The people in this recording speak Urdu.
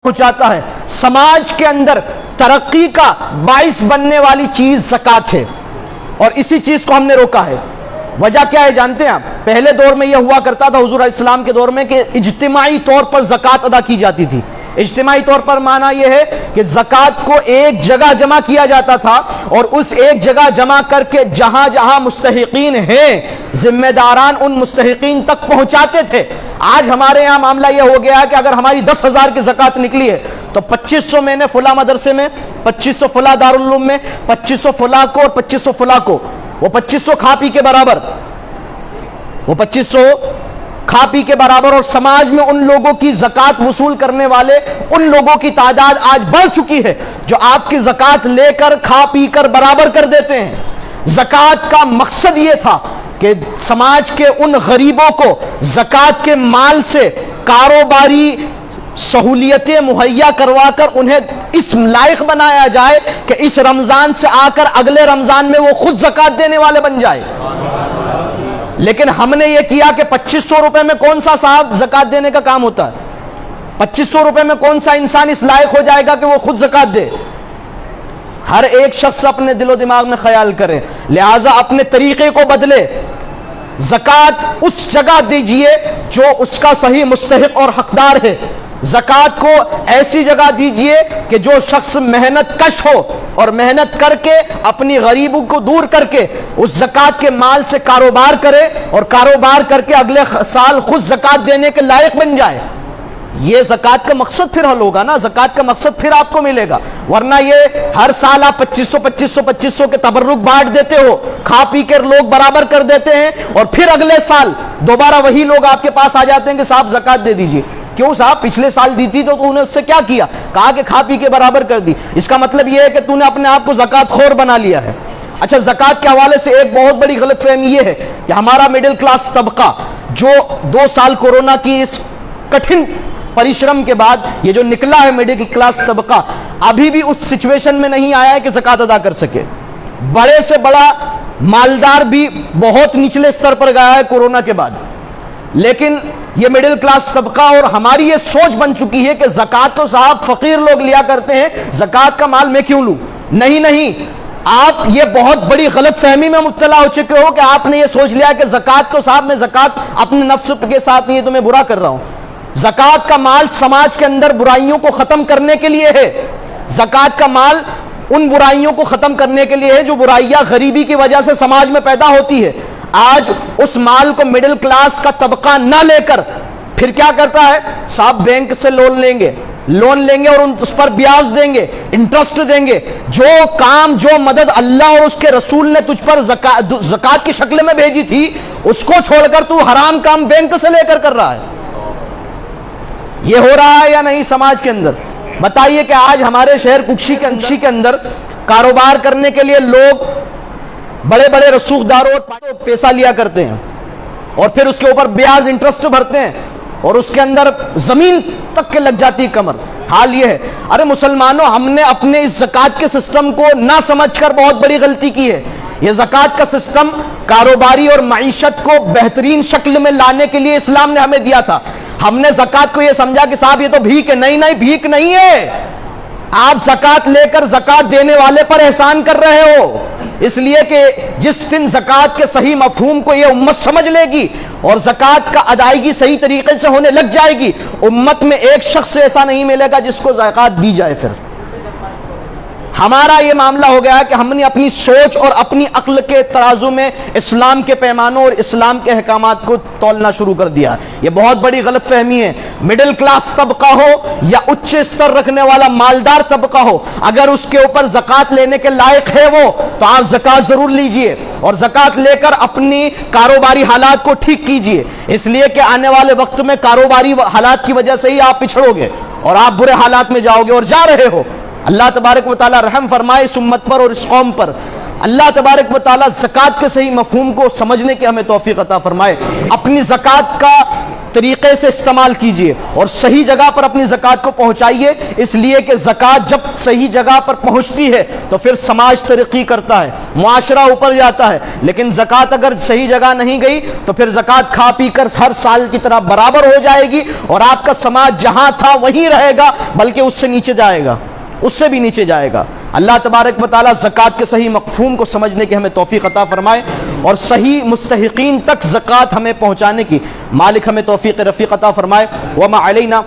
پہنچاتا ہے۔ سماج کے اندر ترقی کا باعث بننے والی چیز زکوٰۃ ہے، اور اسی چیز کو ہم نے روکا ہے۔ وجہ کیا ہے جانتے ہیں آپ؟ پہلے دور میں یہ ہوا کرتا تھا حضور علیہ السلام کے دور میں کہ اجتماعی طور پر زکوٰۃ ادا کی جاتی تھی۔ اجتماعی طور پر معنی یہ ہے کہ زکوٰۃ کو ایک جگہ جمع کیا جاتا تھا، اور اس ایک جگہ جمع کر کے جہاں جہاں مستحقین ہیں ذمہ داران ان مستحقین تک پہنچاتے تھے۔ آج ہمارے یہاں معاملہ یہ ہو گیا ہے کہ اگر ہماری 10,000 کی زکوٰۃ نکلی ہے تو 2500 میں نے فلاں مدرسے میں، 2500 فلاں دارالعلوم میں، 2500 فلاں کو اور 2500 فلاں کو، وہ 2500 کھا پی کے برابر، وہ 2500 کھا پی کے برابر، اور سماج میں ان لوگوں کی زکوٰۃ وصول کرنے والے ان لوگوں کی تعداد آج بڑھ چکی ہے جو آپ کی زکوٰۃ لے کر کھا پی کر برابر کر دیتے ہیں۔ زکوٰۃ کا مقصد یہ تھا کہ سماج کے ان غریبوں کو زکوٰۃ کے مال سے کاروباری سہولیتیں مہیا کروا کر انہیں اس لائق بنایا جائے کہ اس رمضان سے آ کر اگلے رمضان میں وہ خود زکوٰۃ دینے والے بن جائے۔ لیکن ہم نے یہ کیا کہ 2500 روپے میں کون سا صاحب زکوٰۃ دینے کا کام ہوتا ہے؟ 2500 روپے میں کون سا انسان اس لائق ہو جائے گا کہ وہ خود زکوٰۃ دے؟ ہر ایک شخص اپنے دل و دماغ میں خیال کرے، لہٰذا اپنے طریقے کو بدلے۔ زکوٰۃ اس جگہ دیجئے جو اس کا صحیح مستحق اور حقدار ہے۔ زکوٰۃ کو ایسی جگہ دیجئے کہ جو شخص محنت کش ہو اور محنت کر کے اپنی غریبوں کو دور کر کے اس زکوٰۃ کے مال سے کاروبار کرے، اور کاروبار کر کے اگلے سال خود زکوٰۃ دینے کے لائق بن جائے۔ یہ زکوٰۃ کا مقصد پھر حل ہوگا نا، زکوٰۃ کا مقصد پھر آپ کو ملے گا۔ ورنہ یہ ہر سال آپ 2500 کے تبرک بانٹ دیتے ہو، کھا پی کر لوگ برابر کر دیتے ہیں، اور پھر اگلے سال دوبارہ وہی لوگ آپ کے پاس آ جاتے ہیں کہ صاحب زکوٰۃ دے دیجیے۔ کیوں صاحب؟ پچھلے سال دی تھی تو تو نے اس سے کیا کیا؟ کہا کہ کھا پی کے برابر کر دی۔ اس کا مطلب یہ ہے کہ تو نے اپنے آپ کو زکوٰۃ خور بنا لیا ہے۔ اچھا، زکوٰۃ کے حوالے سے ایک بہت بڑی غلط فہمی یہ ہے کہ ہمارا مڈل کلاس طبقہ جو 2 سال کورونا کی اس کٹھن پریشرم کے بعد یہ جو نکلا ہے مڈل کلاس طبقہ، ابھی بھی اس سچویشن میں نہیں آیا ہے کہ زکوٰۃ ادا کر سکے۔ بڑے سے بڑا مالدار بھی بہت نچلے سطر پر گیا ہے کورونا کے بعد، لیکن یہ مڈل کلاس طبقہ اور ہماری یہ سوچ بن چکی ہے کہ زکوٰۃ تو صاحب فقیر لوگ لیا کرتے ہیں، زکوٰۃ کا مال میں کیوں لوں؟ نہیں، آپ یہ بہت بڑی غلط فہمی میں مبتلا ہو چکے ہو کہ آپ نے یہ سوچ لیا کہ زکوٰۃ تو صاحب میں زکوٰۃ اپنے نفس کے ساتھ نہیں، تو میں برا کر رہا ہوں۔ زکوٰۃ کا مال سماج کے اندر برائیوں کو ختم کرنے کے لیے ہے۔ زکوٰۃ کا مال ان برائیوں کو ختم کرنے کے لیے ہے جو برائیاں غریبی کی وجہ سے سماج میں پیدا ہوتی ہے۔ آج اس مال کو مڈل کلاس کا طبقہ نہ لے کر پھر کیا کرتا ہے؟ صاحب بینک سے لون لیں گے اور اس پر بیاج دیں گے، انٹرسٹ دیں گے۔ جو کام، جو مدد اللہ اور اس کے رسول نے تجھ پر زکوٰۃ کی شکل میں بھیجی تھی، اس کو چھوڑ کر تو حرام کام بینک سے لے کر رہا ہے۔ یہ ہو رہا ہے یا نہیں سماج کے اندر؟ بتائیے کہ آج ہمارے شہر ککشی کے اندر کاروبار کرنے کے لیے لوگ بڑے بڑے رسوخ داروں اور پیسہ لیا کرتے ہیں، اور پھر اس کے اوپر بیاج انٹرسٹ بھرتے ہیں، اور اس کے اندر زمین تک کے لگ جاتی کمر۔ حال یہ ہے، ارے مسلمانوں، ہم نے اپنے اس زکوٰۃ کے سسٹم کو نہ سمجھ کر بہت بڑی غلطی کی ہے۔ یہ زکوٰۃ کا سسٹم کاروباری اور معیشت کو بہترین شکل میں لانے کے لیے اسلام نے ہمیں دیا تھا۔ ہم نے زکوٰۃ کو یہ سمجھا کہ صاحب یہ تو بھیک ہے۔ نہیں، بھیک نہیں ہے۔ آپ زکوٰۃ لے کر زکوٰۃ دینے والے پر احسان کر رہے ہو، اس لیے کہ جس دن زکوٰۃ کے صحیح مفہوم کو یہ امت سمجھ لے گی اور زکوٰۃ کا ادائیگی صحیح طریقے سے ہونے لگ جائے گی، امت میں ایک شخص ایسا نہیں ملے گا جس کو زکوٰۃ دی جائے۔ پھر ہمارا یہ معاملہ ہو گیا کہ ہم نے اپنی سوچ اور اپنی عقل کے ترازو میں اسلام کے پیمانوں اور اسلام کے احکامات کو تولنا شروع کر دیا۔ یہ بہت بڑی غلط فہمی ہے۔ مڈل کلاس طبقہ ہو یا اچ استر رکھنے والا مالدار طبقہ ہو، اگر اس کے اوپر زکوٰۃ لینے کے لائق ہے وہ، تو آپ زکوٰۃ ضرور لیجئے، اور زکوٰۃ لے کر اپنی کاروباری حالات کو ٹھیک کیجئے، اس لیے کہ آنے والے وقت میں کاروباری حالات کی وجہ سے ہی آپ پچھڑو گے اور آپ برے حالات میں جاؤ گے، اور جا رہے ہو۔ اللہ تبارک و تعالی رحم فرمائے اس امت پر اور اس قوم پر۔ اللہ تبارک و تعالی زکوٰۃ کے صحیح مفہوم کو سمجھنے کی ہمیں توفیق عطا فرمائے۔ اپنی زکوٰۃ کا طریقے سے استعمال کیجئے اور صحیح جگہ پر اپنی زکوٰۃ کو پہنچائیے، اس لیے کہ زکوٰۃ جب صحیح جگہ پر پہنچتی ہے تو پھر سماج ترقی کرتا ہے، معاشرہ اوپر جاتا ہے۔ لیکن زکوٰۃ اگر صحیح جگہ نہیں گئی تو پھر زکوٰۃ کھا پی کر ہر سال کی طرح برابر ہو جائے گی اور آپ کا سماج جہاں تھا وہیں رہے گا، بلکہ اس سے نیچے جائے گا، اس سے بھی نیچے جائے گا۔ اللہ تبارک و تعالیٰ زکوٰۃ کے صحیح مفہوم کو سمجھنے کی ہمیں توفیق عطا فرمائے اور صحیح مستحقین تک زکوٰۃ ہمیں پہنچانے کی مالک ہمیں توفیق رفیق عطا فرمائے۔ وما علینا